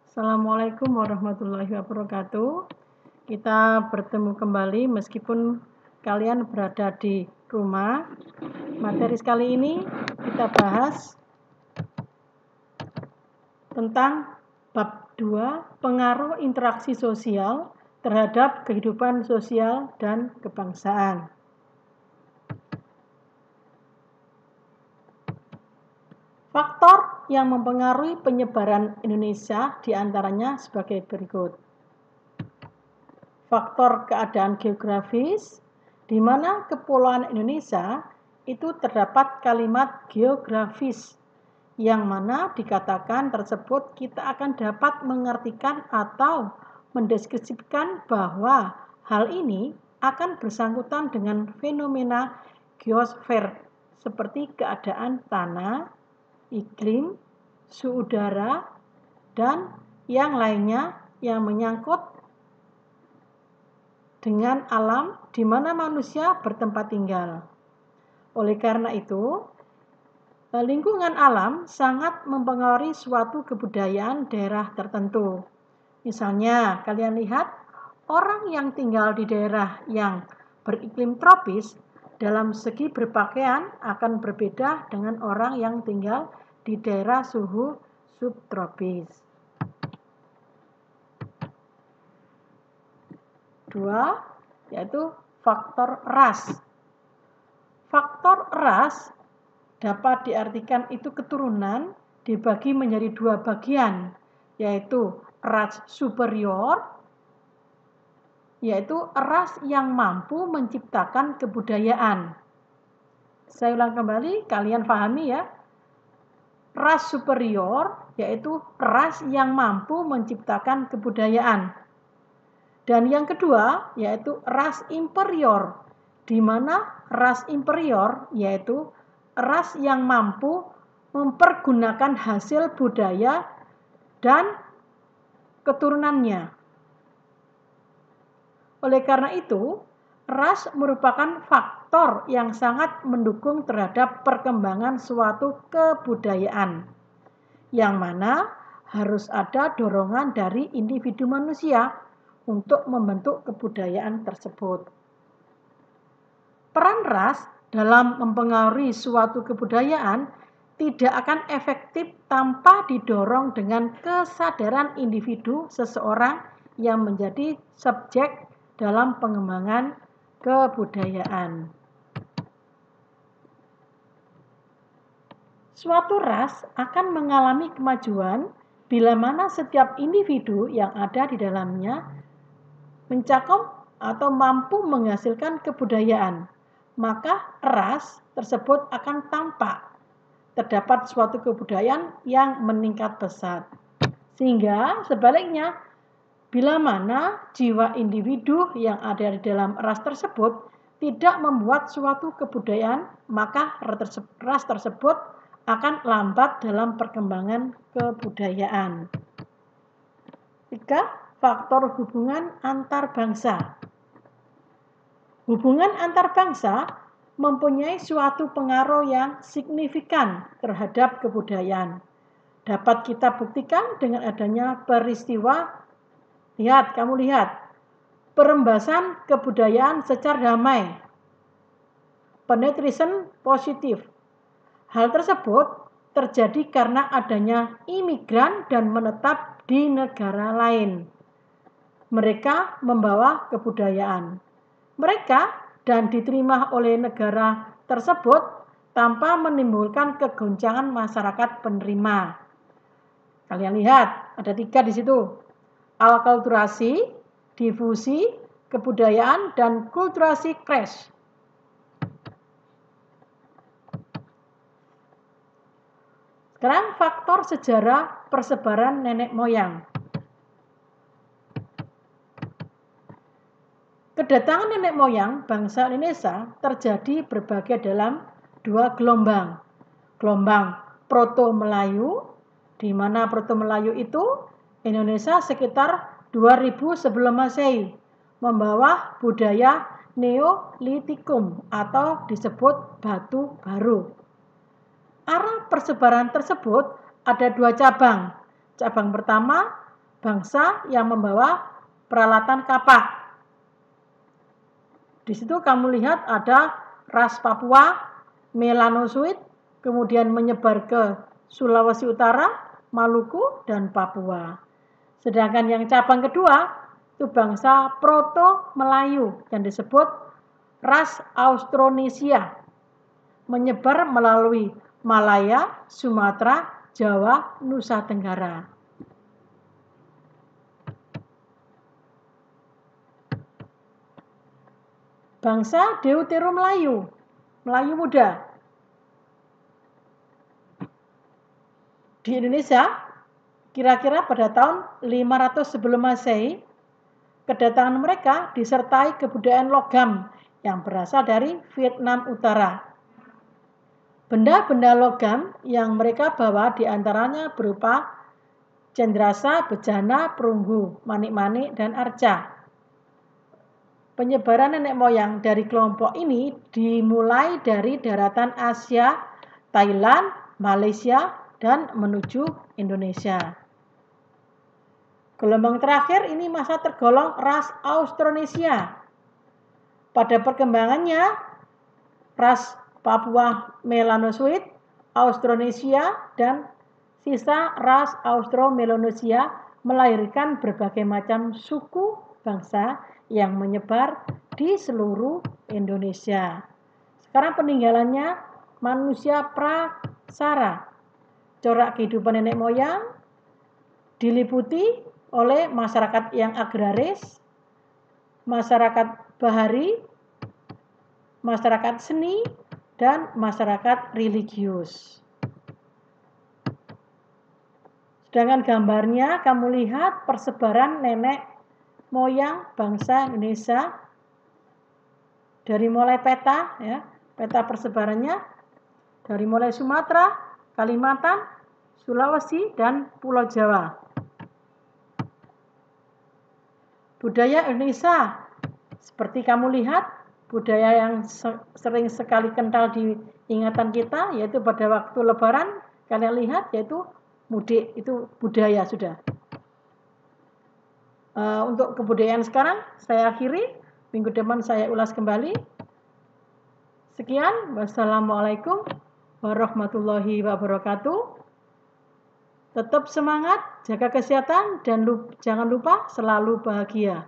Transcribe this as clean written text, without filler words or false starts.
Assalamualaikum warahmatullahi wabarakatuh. Kita bertemu kembali meskipun kalian berada di rumah. Materi sekali ini kita bahas tentang bab 2, pengaruh interaksi sosial terhadap kehidupan sosial dan kebangsaan. Faktor yang mempengaruhi penyebaran Indonesia diantaranya sebagai berikut. Faktor keadaan geografis, di mana kepulauan Indonesia itu terdapat kalimat geografis, yang mana dikatakan tersebut kita akan dapat mengartikan atau mendeskripsikan bahwa hal ini akan bersangkutan dengan fenomena geosfer seperti keadaan tanah, iklim, suhu udara, dan yang lainnya yang menyangkut dengan alam di mana manusia bertempat tinggal. Oleh karena itu, lingkungan alam sangat mempengaruhi suatu kebudayaan daerah tertentu. Misalnya, kalian lihat orang yang tinggal di daerah yang beriklim tropis dalam segi berpakaian akan berbeda dengan orang yang tinggal di daerah suhu subtropis. 2, yaitu faktor ras. Faktor ras dapat diartikan itu keturunan dibagi menjadi 2 bagian, yaitu ras superior, yaitu ras yang mampu menciptakan kebudayaan. Saya ulang kembali, kalian pahami ya. Ras superior yaitu ras yang mampu menciptakan kebudayaan. Dan yang kedua yaitu ras inferior, di mana ras inferior yaitu ras yang mampu mempergunakan hasil budaya dan keturunannya. Oleh karena itu, ras merupakan faktor yang sangat mendukung terhadap perkembangan suatu kebudayaan, yang mana harus ada dorongan dari individu manusia untuk membentuk kebudayaan tersebut. Peran ras dalam mempengaruhi suatu kebudayaan tidak akan efektif tanpa didorong dengan kesadaran individu seseorang yang menjadi subjek dalam pengembangan kebudayaan. Suatu ras akan mengalami kemajuan bila mana setiap individu yang ada di dalamnya mencakup atau mampu menghasilkan kebudayaan, maka ras tersebut akan tampak terdapat suatu kebudayaan yang meningkat pesat. Sehingga sebaliknya, bila mana jiwa individu yang ada di dalam ras tersebut tidak membuat suatu kebudayaan, maka ras tersebut akan lambat dalam perkembangan kebudayaan. 3, faktor hubungan antar bangsa. Hubungan antar bangsa mempunyai suatu pengaruh yang signifikan terhadap kebudayaan. Dapat kita buktikan dengan adanya peristiwa, kamu lihat, perembasan kebudayaan secara damai, penetration positif. Hal tersebut terjadi karena adanya imigran dan menetap di negara lain. Mereka membawa kebudayaan mereka dan diterima oleh negara tersebut tanpa menimbulkan kegoncangan masyarakat penerima. Kalian lihat, ada 3 di situ. Alkulturasi, difusi, kebudayaan, dan kulturasi crash. Sekarang faktor sejarah persebaran nenek moyang. Kedatangan nenek moyang bangsa Indonesia terjadi berbagai dalam 2 gelombang. Gelombang Proto-Melayu, di mana Proto-Melayu itu Indonesia sekitar 2000 sebelum Masehi, membawa budaya Neolitikum atau disebut batu baru. Arah persebaran tersebut ada 2 cabang. Cabang pertama bangsa yang membawa peralatan kapak. Di situ kamu lihat ada ras Papua, Melanozoid, kemudian menyebar ke Sulawesi Utara, Maluku, dan Papua. Sedangkan yang cabang kedua itu bangsa Proto-Melayu yang disebut ras Austronesia, menyebar melalui Malaya, Sumatera, Jawa, Nusa Tenggara. Bangsa Deutero-Melayu, Melayu muda. Di Indonesia, kira-kira pada tahun 500 sebelum Masehi, kedatangan mereka disertai kebudayaan logam yang berasal dari Vietnam Utara. Benda-benda logam yang mereka bawa diantaranya berupa cendrasa, bejana, perunggu, manik-manik, dan arca. Penyebaran nenek moyang dari kelompok ini dimulai dari daratan Asia, Thailand, Malaysia, dan menuju Indonesia. Gelombang terakhir ini masa tergolong ras Austronesia. Pada perkembangannya, ras Papua Melanozoid, Austronesia, dan sisa ras Austro-Melanesia melahirkan berbagai macam suku bangsa yang menyebar di seluruh Indonesia. Sekarang peninggalannya manusia praksara. Corak kehidupan nenek moyang diliputi oleh masyarakat yang agraris, masyarakat bahari, masyarakat seni, dan masyarakat religius. Sedangkan gambarnya kamu lihat persebaran nenek moyang bangsa Indonesia dari mulai peta, ya, peta persebarannya dari mulai Sumatera, Kalimantan, Sulawesi, dan Pulau Jawa. Budaya Indonesia, seperti kamu lihat, budaya yang sering sekali kental di ingatan kita, yaitu pada waktu Lebaran, kalian lihat, yaitu mudik, itu budaya sudah. Untuk kebudayaan sekarang saya akhiri, minggu depan saya ulas kembali. Sekian, wassalamualaikum warahmatullahi wabarakatuh. Tetap semangat, jaga kesehatan, dan jangan lupa selalu bahagia.